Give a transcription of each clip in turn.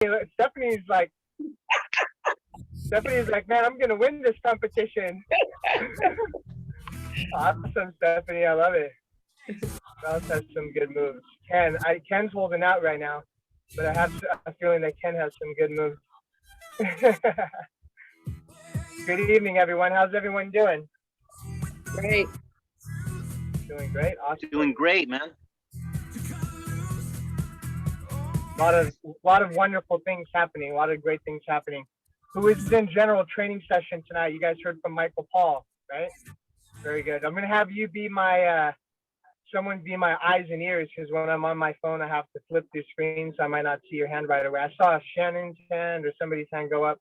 Stephanie's like, man, I'm gonna win this competition. Awesome, Stephanie. I love it. Mouse has some good moves. Ken's holding out right now, but I have a feeling that Ken has some good moves. Good evening, everyone. How's everyone doing? Great. Doing great. Awesome. Doing great, man. A lot of wonderful things happening. A lot of great things happening. Who is in general training session tonight? You guys heard from Michael Paul, right? Very good. I'm gonna have you be my someone be my eyes and ears, because when I'm on my phone, I have to flip through screens, so I might not see your hand right away. I saw Shannon's hand or somebody's hand go up.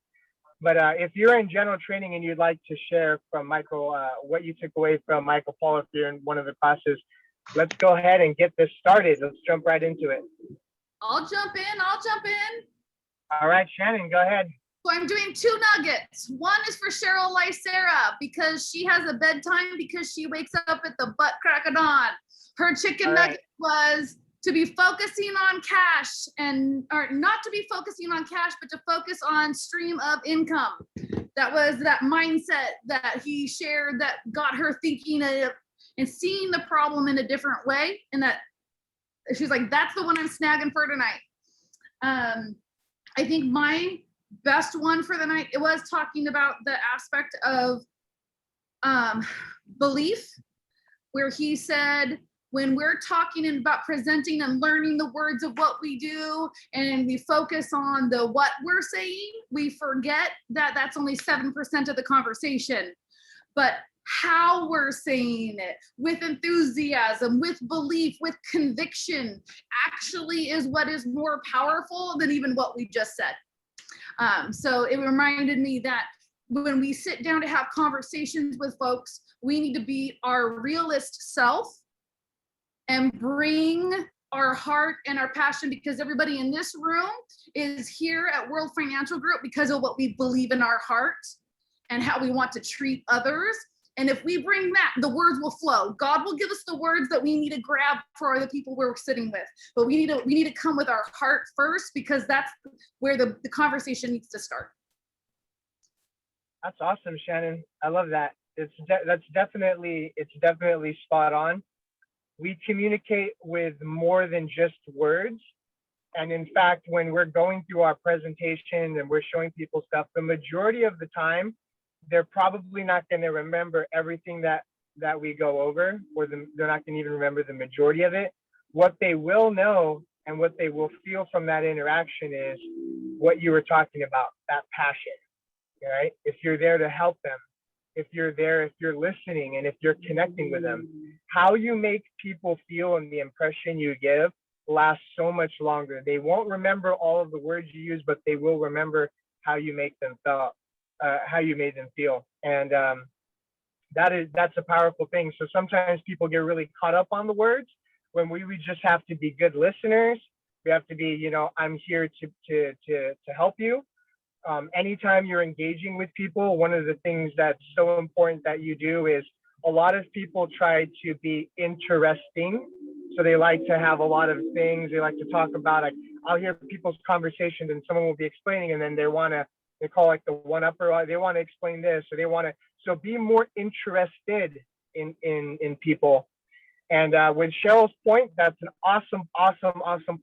But if you're in general training and you'd like to share from Michael what you took away from Michael Paul, if you're in one of the classes, let's go ahead and get this started. Let's jump right into it. I'll jump in. All right, Shannon, go ahead. So I'm doing 2 nuggets. One is for Cheryl Lycera because she has a bedtime because she wakes up at the butt crack of dawn. Her chicken nugget was to be focusing on cash or not to be focusing on cash, but to focus on stream of income. That was that mindset that he shared that got her thinking of and seeing the problem in a different way. And that she's like, that's the one I'm snagging for tonight. I think my best one for the night, it was talking about the aspect of belief, where he said, when we're talking about presenting and learning the words of what we do, and we focus on the what we're saying, we forget that that's only 7% of the conversation. But how we're saying it with enthusiasm, with belief, with conviction, actually is what is more powerful than even what we just said. So it reminded me that when we sit down to have conversations with folks, we need to be our realist self and bring our heart and our passion, because everybody in this room is here at World Financial Group because of what we believe in our heart and how we want to treat others. And if we bring that, the words will flow. God will give us the words that we need to grab for the people we're sitting with. But we need to come with our heart first, because that's where the conversation needs to start. That's awesome, Shannon. I love that. It's definitely spot on. We communicate with more than just words. And in fact, when we're going through our presentation and we're showing people stuff, the majority of the time, they're probably not going to remember everything that we go over, or they're not going to even remember the majority of it. What they will know and what they will feel from that interaction is what you were talking about, that passion, right? If you're there to help them, if you're listening, and if you're connecting with them, how you make people feel and the impression you give lasts so much longer. They won't remember all of the words you use, but they will remember how you make them feel. How you made them feel. And that's a powerful thing. So sometimes people get really caught up on the words when we just have to be good listeners. We have to be, I'm here to help you. Anytime you're engaging with people, one of the things that's so important that you do is, a lot of people try to be interesting. So they like to have a lot of things they like to talk about. I'll hear people's conversations and someone will be explaining, and then they call like the one-upper, they want to explain this, or so be more interested in people. And with Cheryl's point, that's an awesome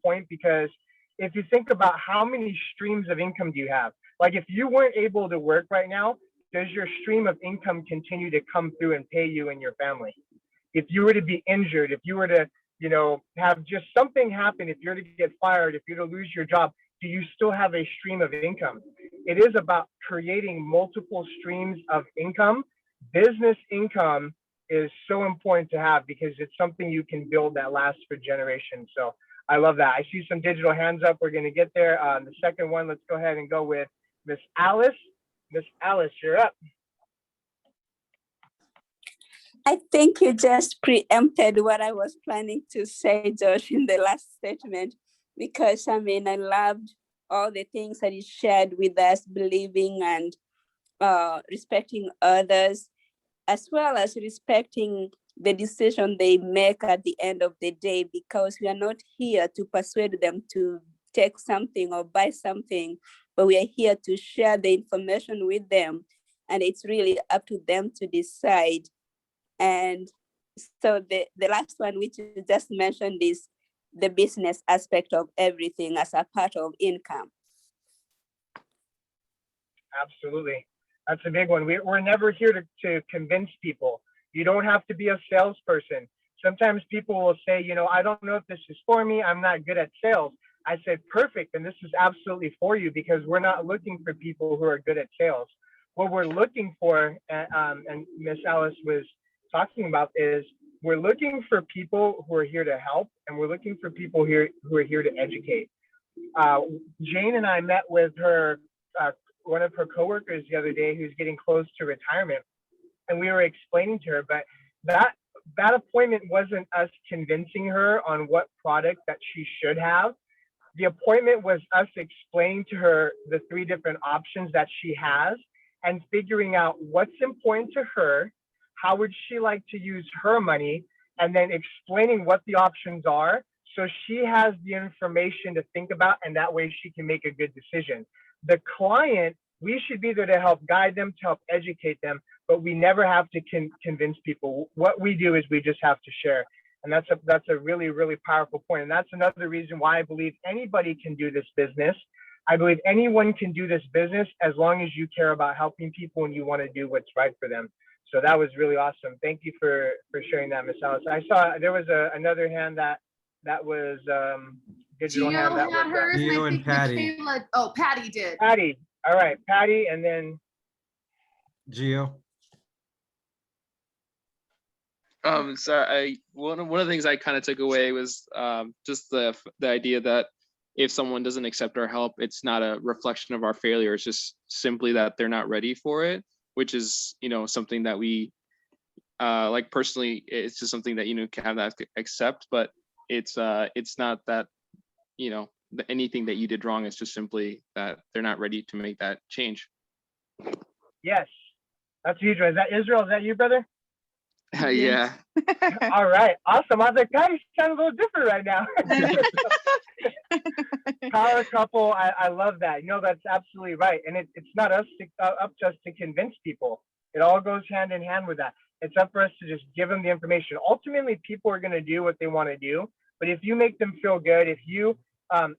point, because if you think about how many streams of income do you have? Like, if you weren't able to work right now, does your stream of income continue to come through and pay you and your family? If you were to be injured, if you were to, have just something happen, if you're to get fired, if you're to lose your job, do you still have a stream of income? It is about creating multiple streams of income. Business income is so important to have, because it's something you can build that lasts for generations. So I love that. I see some digital hands up. We're going to get there. The second one, let's go ahead and go with Miss Alice. Miss Alice, you're up. I think you just preempted what I was planning to say, Josh, in the last statement, because I loved all the things that you shared with us, believing and respecting others, as well as respecting the decision they make at the end of the day, because we are not here to persuade them to take something or buy something, but we are here to share the information with them. And it's really up to them to decide. And so the last one, which you just mentioned, is the business aspect of everything as a part of income. Absolutely. That's a big one. We're never here to convince people. You don't have to be a salesperson. Sometimes people will say, you know, I don't know if this is for me. I'm not good at sales. I said, perfect. And this is absolutely for you, because we're not looking for people who are good at sales. What we're looking for, and Miss Alice was talking about, is we're looking for people who are here to help, and we're looking for people here who are here to educate. Jane and I met with her, one of her coworkers the other day, who's getting close to retirement, and we were explaining to her, but that appointment wasn't us convincing her on what product that she should have. The appointment was us explaining to her the 3 different options that she has, and figuring out what's important to her, how would she like to use her money, and then explaining what the options are, so she has the information to think about, and that way she can make a good decision. The client, we should be there to help guide them, to help educate them, but we never have to convince people. What we do is we just have to share. And that's a really, really powerful point. And that's another reason why I believe anybody can do this business. I believe anyone can do this business as long as you care about helping people and you want to do what's right for them. So that was really awesome. Thank you for sharing that, Miss Alice. I saw there was another hand that was digital Gio hand. That had was hers, Gio and I and think Patty. Michaela, oh, Patty did. Patty. All right, Patty, and then Gio. So one of the things I kind of took away was just the idea that if someone doesn't accept our help, it's not a reflection of our failure. It's just simply that they're not ready for it, which is, you know, something that we like personally, it's just something that, you know, can have that accept, but it's not that, you know, anything that you did wrong. It's just simply that they're not ready to make that change. yes, that's huge. Is that Israel? Is that you, brother? Yeah. All right, awesome. I was like, God, you sound a little different right now. Power couple, I love that. You know, that's absolutely right. And it's not up to us to convince people. It all goes hand in hand with that. It's up for us to just give them the information. Ultimately, people are going to do what they want to do. But if you make them feel good, if you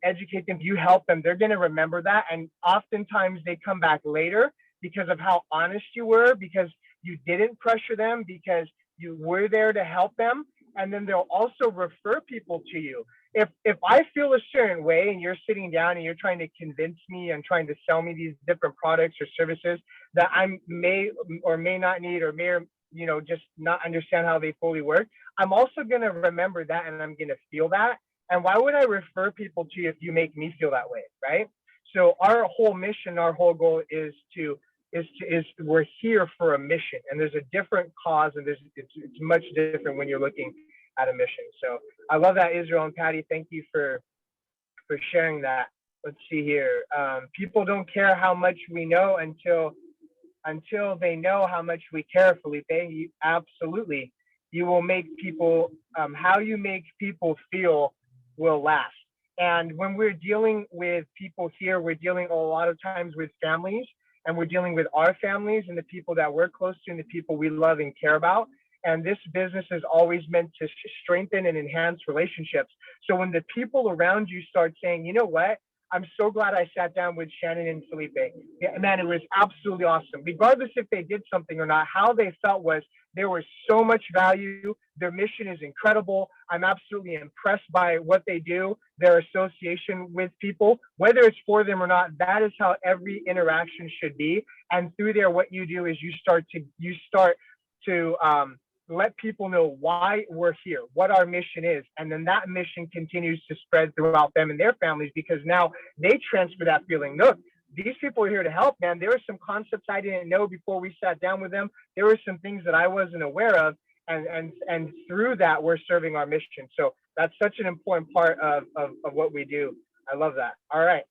educate them, if you help them, they're going to remember that. And oftentimes they come back later because of how honest you were, because you didn't pressure them, because you were there to help them. And then they'll also refer people to you. If I feel a certain way and you're sitting down and you're trying to convince me and trying to sell me these different products or services that I may or may not need, or may, you know, just not understand how they fully work, I'm also going to remember that, and I'm going to feel that. And why would I refer people to you if you make me feel that way, right? So our whole mission, our whole goal is we're here for a mission, and there's a different cause, and it's much different when you're looking at a mission. So I love that, Israel and Patty. Thank you for sharing that. Let's see here. People don't care how much we know until they know how much we care, Felipe. Absolutely. You will make people, how you make people feel will last. And when we're dealing with people here, we're dealing a lot of times with families, and we're dealing with our families and the people that we're close to and the people we love and care about. And this business is always meant to strengthen and enhance relationships. So when the people around you start saying, you know what, I'm so glad I sat down with Shannon and Felipe. Yeah, man, it was absolutely awesome. Regardless if they did something or not, how they felt was there was so much value. Their mission is incredible. I'm absolutely impressed by what they do, their association with people, whether it's for them or not. That is how every interaction should be. And through there, what you do is you start to let people know why we're here, what our mission is. And then that mission continues to spread throughout them and their families, because now they transfer that feeling. Look, these people are here to help, man. There were some concepts I didn't know before we sat down with them. There were some things that I wasn't aware of. And through that, we're serving our mission. So that's such an important part of what we do. I love that. All right.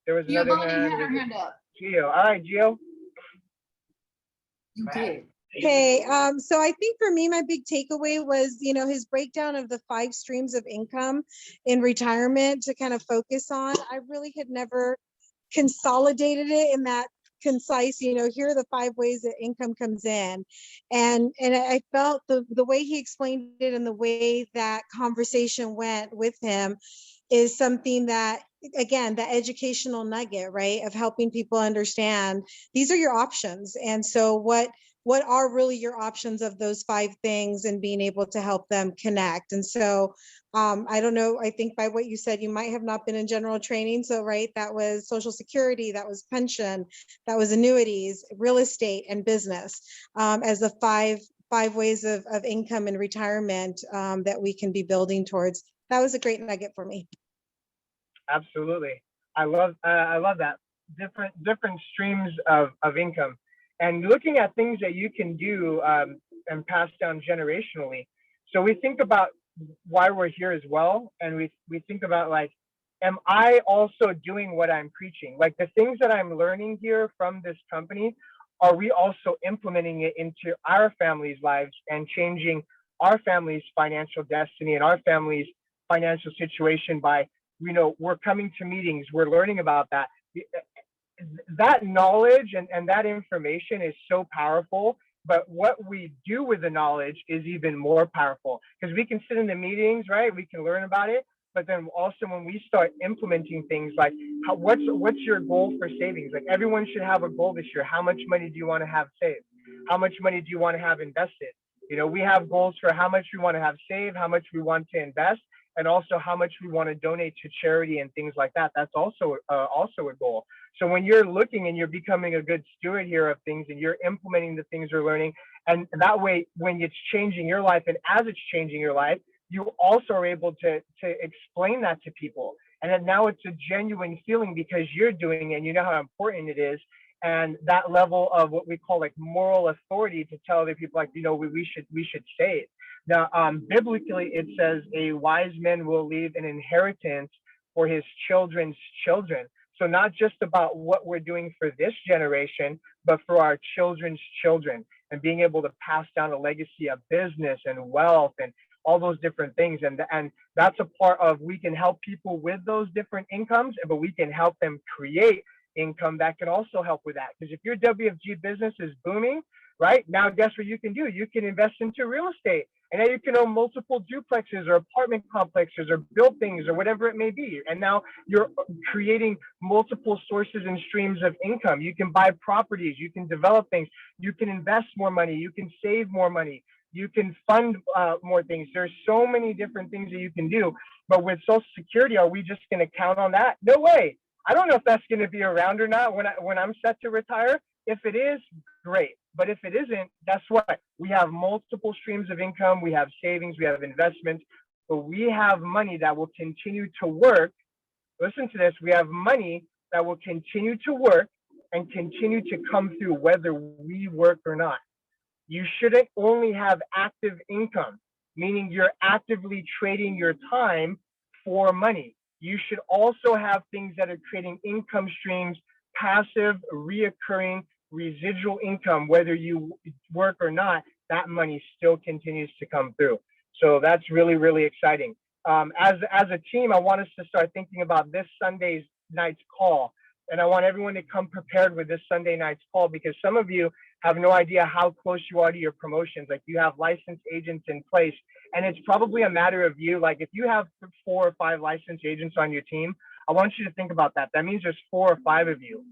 There was another Giovanni hand. had her hand up. Gio. All right, Gio. You did. Hey, so I think for me, my big takeaway was, his breakdown of the 5 streams of income in retirement to kind of focus on. I really had never consolidated it in that concise, here are the 5 ways that income comes in. And I felt the way he explained it and the way that conversation went with him is something that, again, the educational nugget, right, of helping people understand these are your options. And so what are really your options of those 5 things, and being able to help them connect. And so I don't know, I think by what you said, you might have not been in general training. So, right, that was Social Security, that was pension, that was annuities, real estate, and business as the five ways of income and retirement that we can be building towards. That was a great nugget for me. Absolutely. I love that. Different streams of income, and looking at things that you can do and pass down generationally. So we think about why we're here as well, and we think about, like, am I also doing what I'm preaching? Like, the things that I'm learning here from this company, are we also implementing it into our families' lives and changing our family's financial destiny and our family's financial situation by, we're coming to meetings, we're learning about that. That knowledge and that information is so powerful, but what we do with the knowledge is even more powerful, because we can sit in the meetings, right? We can learn about it, but then also when we start implementing things like, what's your goal for savings? Like, everyone should have a goal this year. How much money do you want to have saved? How much money do you want to have invested? We have goals for how much we want to have saved, how much we want to invest, and also how much we want to donate to charity and things like that. That's also a goal. So when you're looking and you're becoming a good steward here of things, and you're implementing the things you're learning, and that way, when it's changing your life, and as it's changing your life, you also are able to explain that to people. And then now it's a genuine feeling because you're doing it and you know how important it is. And that level of what we call, like, moral authority to tell other people, like, we should say it. Now, biblically, it says a wise man will leave an inheritance for his children's children. So not just about what we're doing for this generation, but for our children's children, and being able to pass down a legacy of business and wealth and all those different things. And that's a part of, we can help people with those different incomes, but we can help them create income that can also help with that. Because if your WFG business is booming, right, now guess what you can do? You can invest into real estate. And now you can own multiple duplexes or apartment complexes or buildings or whatever it may be. And now you're creating multiple sources and streams of income. You can buy properties, you can develop things, you can invest more money, you can save more money, you can fund more things. There's so many different things that you can do. But with Social Security, are we just going to count on that? No way. I don't know if that's going to be around or not when I'm set to retire. If it is, great. But if it isn't, guess what? We have multiple streams of income. We have savings, we have investments, but we have money that will continue to work. Listen to this. We have money that will continue to work and continue to come through whether we work or not. You shouldn't only have active income, meaning you're actively trading your time for money. You should also have things that are creating income streams, passive, reoccurring, residual income, whether you work or not, that money still continues to come through. So that's really, really exciting. As a team, I want us to start thinking about this Sunday night's call. And I want everyone to come prepared with this Sunday night's call, because some of you have no idea how close you are to your promotions. Like, you have licensed agents in place, and it's probably a matter of you. Like, if you have 4 or 5 licensed agents on your team, I want you to think about that. That means there's 4 or 5 of you.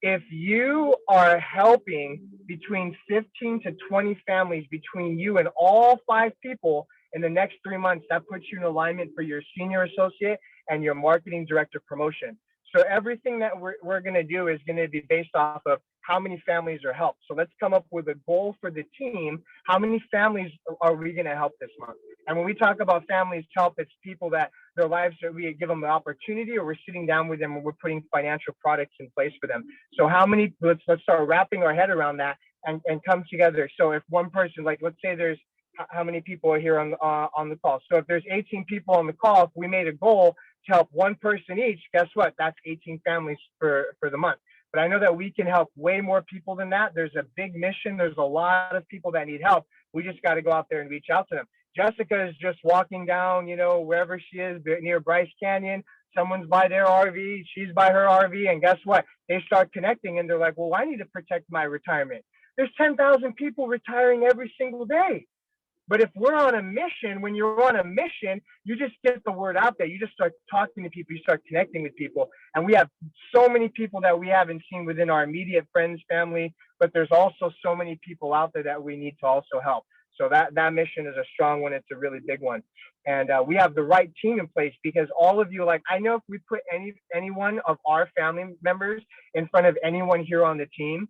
If you are helping between 15 to 20 families between you and all 5 people in the next 3 months, that puts you in alignment for your senior associate and your marketing director promotion. So everything that we're going to do is going to be based off of how many families are helped. So let's come up with a goal for the team. How many families are we going to help this month? And when we talk about families help, it's people that their lives, that we give them the opportunity, or we're sitting down with them and we're putting financial products in place for them. So how many, let's start wrapping our head around that and come together. So if one person, like, let's say there's, how many people are here on the call? So if there's 18 people on the call, if we made a goal to help one person each, guess what? That's 18 families for the month. but I know that we can help way more people than that. There's a big mission. There's a lot of people that need help. We just got to go out there and reach out to them. Jessica is just walking down, wherever she is near Bryce Canyon. Someone's by their RV, she's by her RV, and guess what? They start connecting and they're like, well, I need to protect my retirement. There's 10,000 people retiring every single day. But if we're on a mission, when you're on a mission, you just get the word out there. You just start talking to people, you start connecting with people. And we have so many people that we haven't seen within our immediate friends, family, but there's also so many people out there that we need to also help. So that mission is a strong one. It's a really big one. And we have the right team in place, because all of you, like, I know if we put any one of our family members in front of anyone here on the team,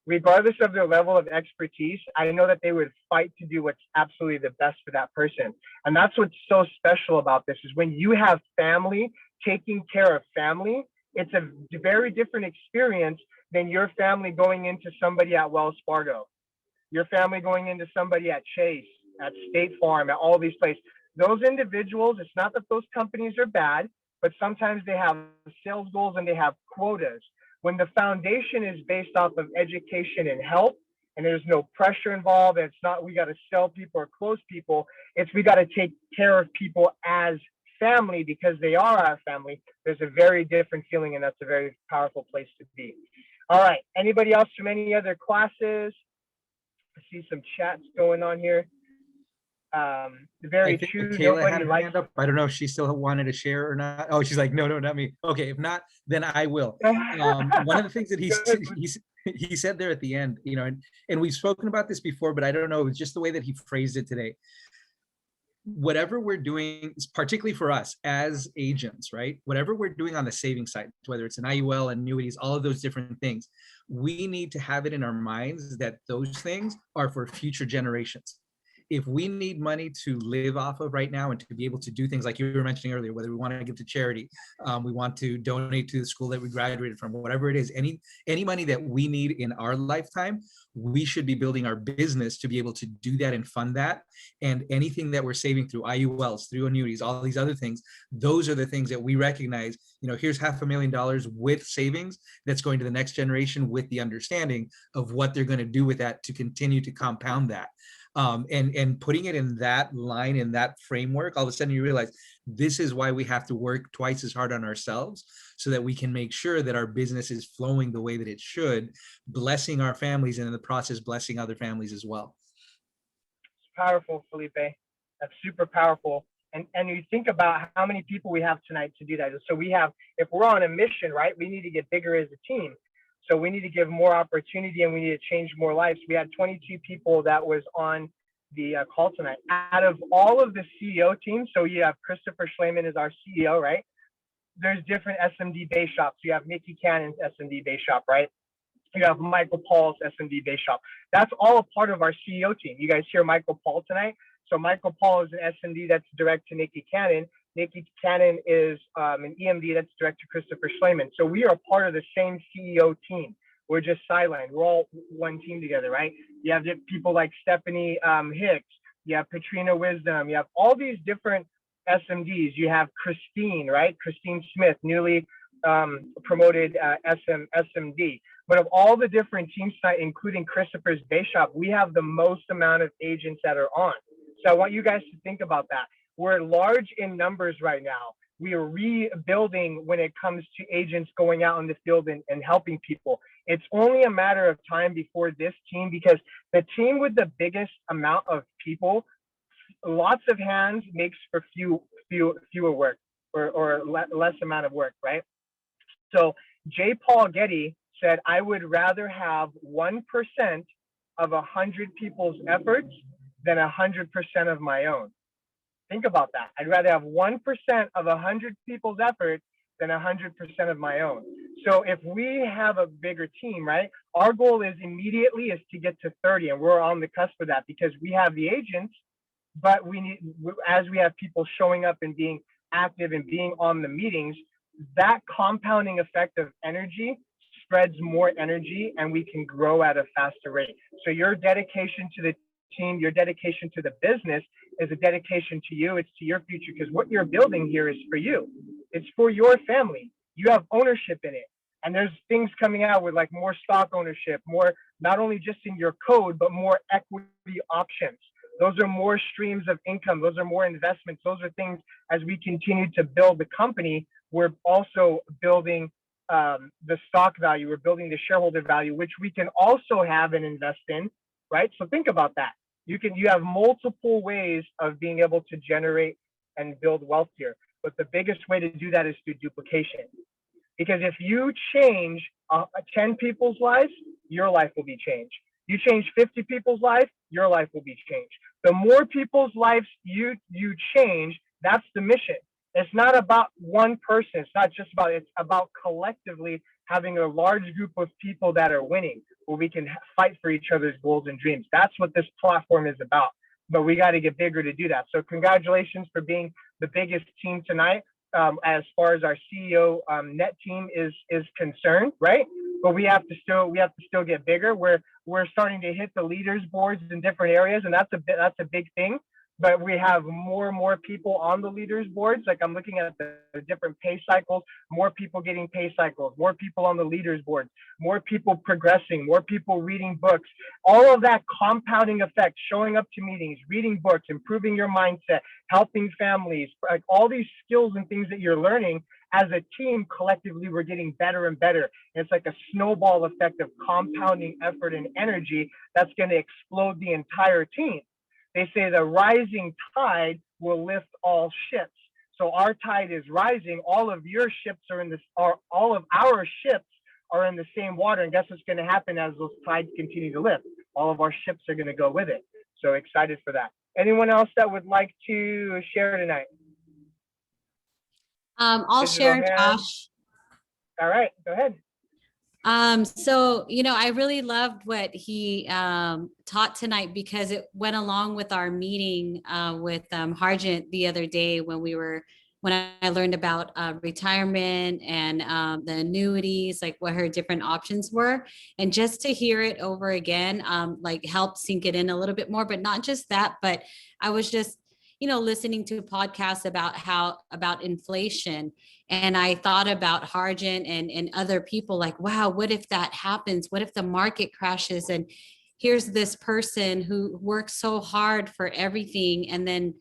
regardless of their level of expertise, I know that they would fight to do what's absolutely the best for that person. And that's what's so special about this, is when you have family taking care of family, it's a very different experience than your family going into somebody at Wells Fargo, your family going into somebody at Chase, at State Farm, at all these places. Those individuals, it's not that those companies are bad, but sometimes they have sales goals and they have quotas. When the foundation is based off of education and help, and there's no pressure involved, and it's not we got to sell people or close people, it's we got to take care of people as family because they are our family. There's a very different feeling, and that's a very powerful place to be. All right, anybody else from any other classes? I see some chats going on here. Very I think true. Michaela had Nobody her likes. hand up. I don't know if she still wanted to share or not. Oh, she's like, no, not me. Okay, if not, then I will. One of the things that he said there at the end, and we've spoken about this before, but I don't know, it's just the way that he phrased it today. Whatever we're doing, particularly for us as agents, right? Whatever we're doing on the savings side, whether it's an IUL, annuities, all of those different things, we need to have it in our minds that those things are for future generations. If we need money to live off of right now and to be able to do things like you were mentioning earlier, whether we want to give to charity, we want to donate to the school that we graduated from, whatever it is, any money that we need in our lifetime, we should be building our business to be able to do that and fund that. And anything that we're saving through IULs, through annuities, all these other things, those are the things that we recognize, here's $500,000 with savings that's going to the next generation with the understanding of what they're going to do with that to continue to compound that. And putting it in that line, in that framework, all of a sudden you realize this is why we have to work twice as hard on ourselves so that we can make sure that our business is flowing the way that it should, blessing our families and in the process, blessing other families as well. It's powerful, Felipe. That's super powerful. And you think about how many people we have tonight to do that. So we have, if we're on a mission, right, we need to get bigger as a team. So we need to give more opportunity and we need to change more lives. We had 22 people that was on the call tonight. Out of all of the CEO teams, so you have Christopher Schleman is our CEO, right? There's different SMD base shops. You have Nikki Cannon's SMD base shop, right? You have Michael Paul's SMD base shop. That's all a part of our CEO team. You guys hear Michael Paul tonight? So Michael Paul is an SMD that's direct to Nikki Cannon. Nikki Cannon is an EMD that's direct to Christopher Schleman. So we are part of the same CEO team. We're just sidelined. We're all one team together, right? You have people like Stephanie Hicks. You have Katrina Wisdom. You have all these different SMDs. You have Christine, right? Christine Smith, newly promoted SMD. But of all the different teams tonight, including Christopher's base shop, we have the most amount of agents that are on. So I want you guys to think about that. We're large in numbers right now. We are rebuilding when it comes to agents going out in the field and helping people. It's only a matter of time before this team, because the team with the biggest amount of people, lots of hands makes for fewer work or less amount of work, right? So J. Paul Getty said, I would rather have 1% of 100 people's efforts than 100% of my own. Think about that. I'd rather have 1% of 100 people's effort than 100% of my own. So if we have a bigger team, right, our goal is to get to 30, and we're on the cusp of that because we have the agents, but as we have people showing up and being active and being on the meetings, that compounding effect of energy spreads more energy and we can grow at a faster rate. So your dedication to the team, your dedication to the business is a dedication to you. It's to your future, because what you're building here is for you. It's for your family. You have ownership in it. And there's things coming out with like more stock ownership, more, not only just in your code, but more equity options. Those are more streams of income. Those are more investments. Those are things, as we continue to build the company, we're also building the stock value. We're building the shareholder value, which we can also have and invest in, right? So think about that. You have multiple ways of being able to generate and build wealth here. But the biggest way to do that is through duplication. Because if you change 10 people's lives, your life will be changed. You change 50 people's lives, your life will be changed. The more people's lives you change, that's the mission. It's not about one person. It's not just about, it's about collectively having a large group of people that are winning, where we can fight for each other's goals and dreams. That's what this platform is about. But we got to get bigger to do that. So congratulations for being the biggest team tonight. As far as our CEO net team is concerned, right? But we have to still get bigger. We're starting to hit the leaders boards in different areas, and that's a big thing. But we have more and more people on the leaders boards. Like I'm looking at the different pay cycles, more people getting pay cycles, more people on the leaders boards, more people progressing, more people reading books. All of that compounding effect, showing up to meetings, reading books, improving your mindset, helping families, like all these skills and things that you're learning as a team, collectively, we're getting better and better. And it's like a snowball effect of compounding effort and energy that's going to explode the entire team. They say the rising tide will lift all ships. So our tide is rising. All of your ships are in this, all of our ships are in the same water. And guess what's going to happen as those tides continue to lift? All of our ships are going to go with it. So excited for that. Anyone else that would like to share tonight? I'll Digital share, hand. Josh. All right, go ahead. So, I really loved what he taught tonight, because it went along with our meeting with Harjant the other day when I learned about retirement and the annuities, like what her different options were. And just to hear it over again, like helped sink it in a little bit more. But not just that, but I was just, listening to podcasts about inflation. And I thought about Harjant and other people, like, wow, what if that happens? What if the market crashes? And here's this person who works so hard for everything. And then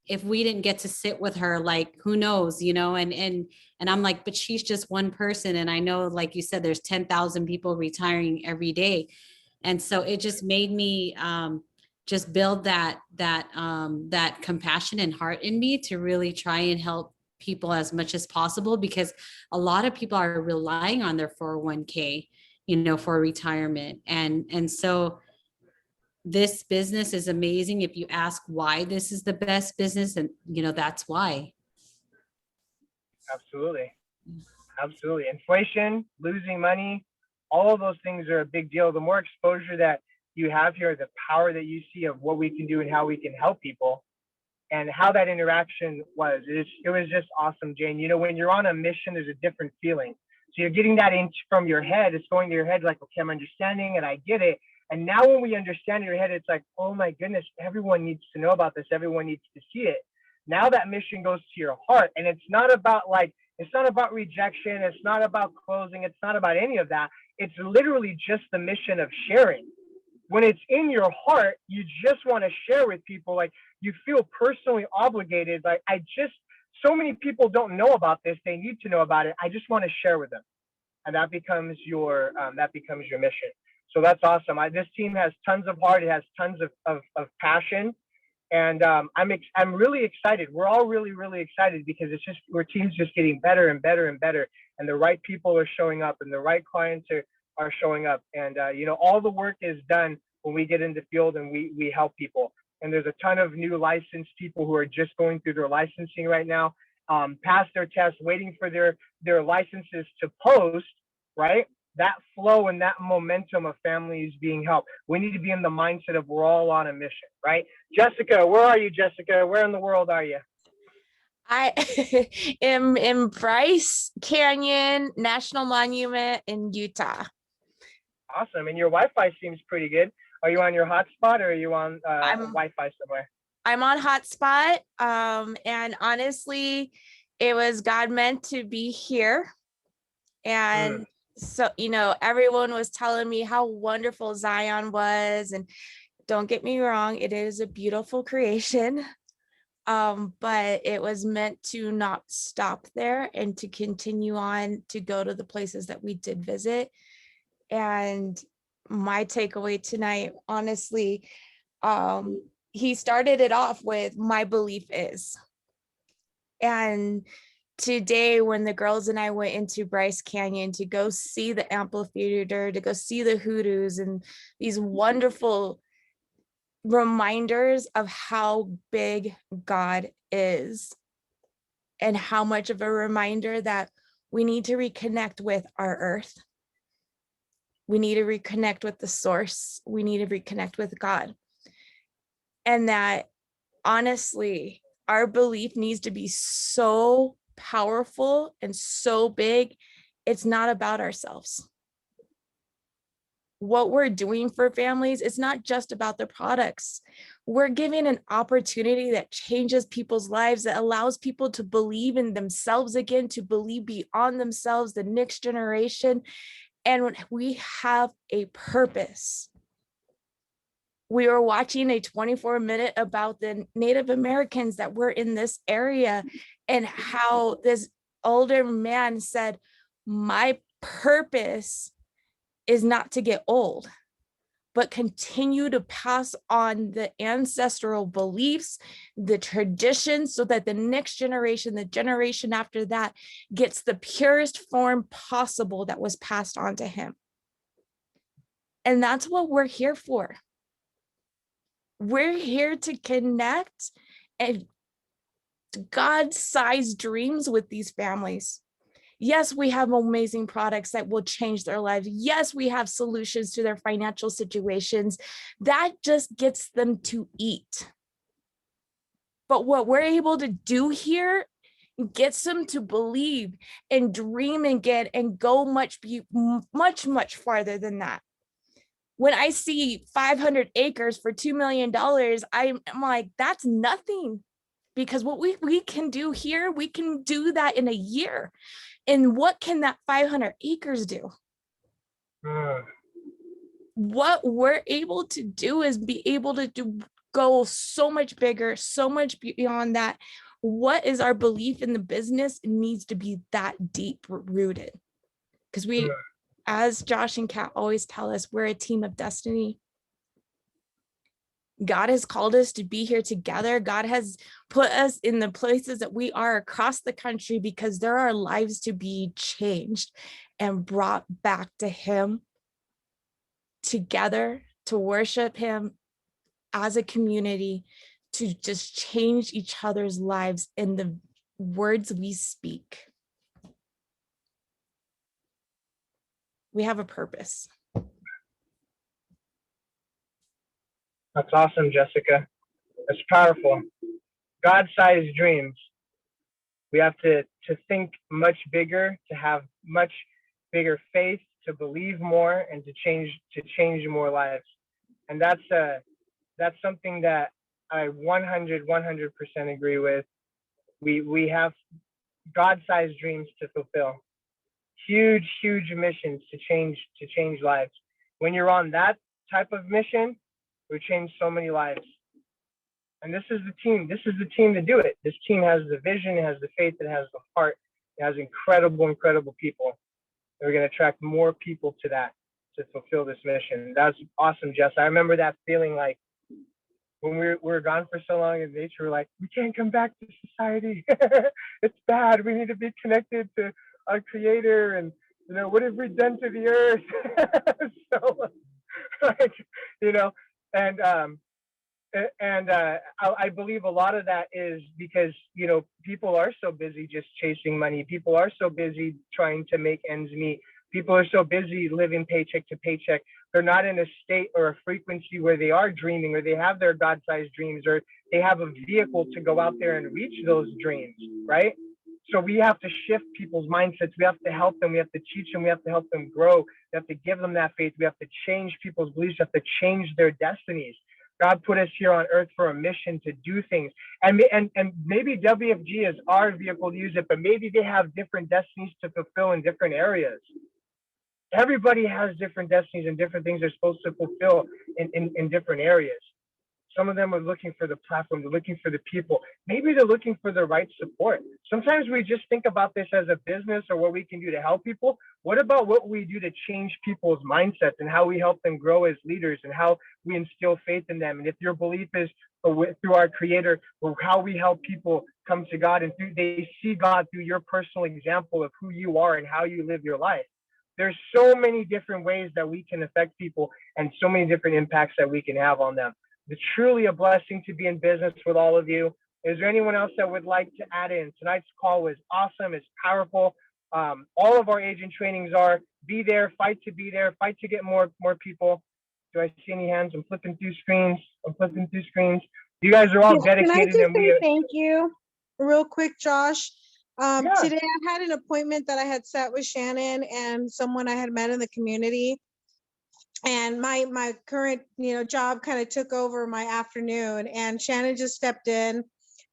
if we didn't get to sit with her, like, who knows, and I'm like, but she's just one person. And I know, like you said, there's 10,000 people retiring every day. And so it just made me just build that compassion and heart in me to really try and help people as much as possible, because a lot of people are relying on their 401k, for retirement. And so this business is amazing. If you ask why this is the best business, and that's why. Absolutely. Inflation, losing money, all of those things are a big deal. The more exposure that you have here, the power that you see of what we can do and how we can help people, and how that interaction was. It was just awesome, Jane. When you're on a mission, there's a different feeling. So you're getting that in from your head. It's going to your head like, okay, I'm understanding and I get it. And now when we understand in your head, it's like, oh my goodness, everyone needs to know about this. Everyone needs to see it. Now that mission goes to your heart. And it's not about rejection. It's not about closing. It's not about any of that. It's literally just the mission of sharing. When it's in your heart, you just want to share with people. Like, you feel personally obligated. Like, so many people don't know about this. They need to know about it. I just want to share with them. And that becomes your mission. So that's awesome. This team has tons of heart. It has tons of passion. And I'm really excited. We're all really, really excited, because our team's just getting better and better and better. And the right people are showing up, and the right clients are showing up. And, all the work is done when we get in the field and we help people. And there's a ton of new licensed people who are just going through their licensing right now, passed their tests, waiting for their licenses to post, right? That flow and that momentum of families being helped. We need to be in the mindset of we're all on a mission, right? Jessica, where are you, Jessica? Where in the world are you? I am in Bryce Canyon National Monument in Utah. Awesome. And your Wi-Fi seems pretty good. Are you on your hotspot, or are you on Wi-Fi somewhere? I'm on hotspot. And honestly, it was God meant to be here. And So, everyone was telling me how wonderful Zion was. And don't get me wrong, it is a beautiful creation. But it was meant to not stop there and to continue on to go to the places that we did visit. And my takeaway tonight, honestly, he started it off with "my belief is." And today, when the girls and I went into Bryce Canyon to go see the amphitheater, to go see the hoodoos and these wonderful reminders of how big God is, and how much of a reminder that we need to reconnect with our earth. We need to reconnect with the source. We need to reconnect with God. And that honestly, our belief needs to be so powerful and so big. It's not about ourselves. What we're doing for families, it's not just about the products. We're giving an opportunity that changes people's lives, that allows people to believe in themselves again, to believe beyond themselves, the next generation. And when we have a purpose. We were watching a 24-minute about the Native Americans that were in this area, and how this older man said, my purpose is not to get old, but continue to pass on the ancestral beliefs, the traditions, so that the next generation, the generation after that, gets the purest form possible that was passed on to him. And that's what we're here for. We're here to connect and God-sized dreams with these families. Yes, we have amazing products that will change their lives. Yes, we have solutions to their financial situations. That just gets them to eat. But what we're able to do here gets them to believe and dream and get and go much farther than that. When I see 500 acres for $2 million, I'm like, that's nothing. Because what we can do here, we can do that in a year. And what can that 500 acres do? What we're able to do is be able to go so much bigger, so much beyond that. What is our belief in the business? It needs to be that deep rooted. Because we, as Josh and Kat always tell us, we're a team of destiny. God has called us to be here together. God has put us in the places that we are across the country because there are lives to be changed and brought back to Him together, to worship Him as a community, to just change each other's lives in the words we speak. We have a purpose. That's awesome, Jessica. That's powerful. God-sized dreams. We have to think much bigger, to have much bigger faith, to believe more, and to change more lives. And that's something that I 100% agree with. We have God-sized dreams to fulfill. Huge missions to change lives. When you're on that type of mission, we change so many lives. And this is the team. This is the team to do it. This team has the vision, it has the faith, it has the heart, it has incredible people. And we're going to attract more people to that, to fulfill this mission. That's awesome, Jess. I remember that feeling, like when we were gone for so long in nature, we're like, we can't come back to society. It's bad. We need to be connected to our creator, and what have we done to the earth? So like, I believe a lot of that is because people are so busy just chasing money. People are so busy trying to make ends meet. People are so busy living paycheck to paycheck. They're not in a state or a frequency where they are dreaming, or they have their God-sized dreams, or they have a vehicle to go out there and reach those dreams, right? So we have to shift people's mindsets. We have to help them. We have to teach them. We have to help them grow. We have to give them that faith. We have to change people's beliefs. We have to change their destinies. God put us here on earth for a mission to do things. And maybe WFG is our vehicle to use it, but maybe they have different destinies to fulfill in different areas. everybody has different destinies and different things they're supposed to fulfill in different areas. Some of them are looking for the platform, they're looking for the people. Maybe they're looking for the right support. Sometimes we just think about this as a business or what we can do to help people. What about what we do to change people's mindsets and how we help them grow as leaders and how we instill faith in them? And if your belief is through our Creator, or how we help people come to God and they see God through your personal example of who you are and how you live your life. There's so many different ways that we can affect people and so many different impacts that we can have on them. It's truly a blessing to be in business with all of you. Is there anyone else that would like to add in? Tonight's call was awesome. It's powerful. All of our agent trainings are be there, fight to be there, fight to get more people. Do I see any hands? I'm flipping through screens. You guys are all dedicated. Can I just and say thank you real quick, Josh? Yeah. Today I had an appointment that I had set with Shannon and someone I had met in the community. And my current, job kind of took over my afternoon, and Shannon just stepped in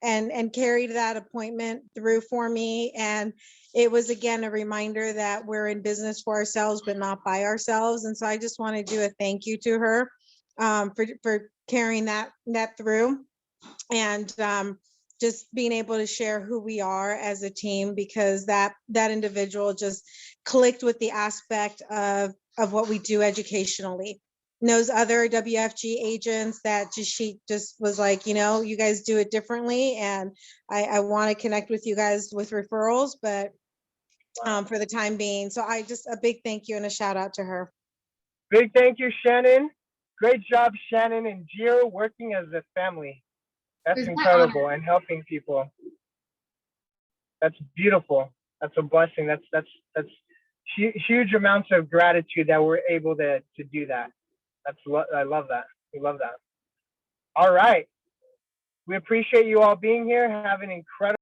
and carried that appointment through for me. And it was, again, a reminder that we're in business for ourselves, but not by ourselves. And so I just want to do a thank you to her for carrying that through, and just being able to share who we are as a team, because that individual just clicked with the aspect of what we do educationally. Knows other WFG agents that she just was like, you guys do it differently, and I want to connect with you guys with referrals, but for the time being. So a big thank you and a shout out to her. Big thank you, Shannon. Great job, Shannon and Gio, working as a family. That's incredible, and helping people. That's beautiful. That's a blessing. That's huge amounts of gratitude that we're able to do that. I love that. We love that. All right. We appreciate you all being here. Have an incredible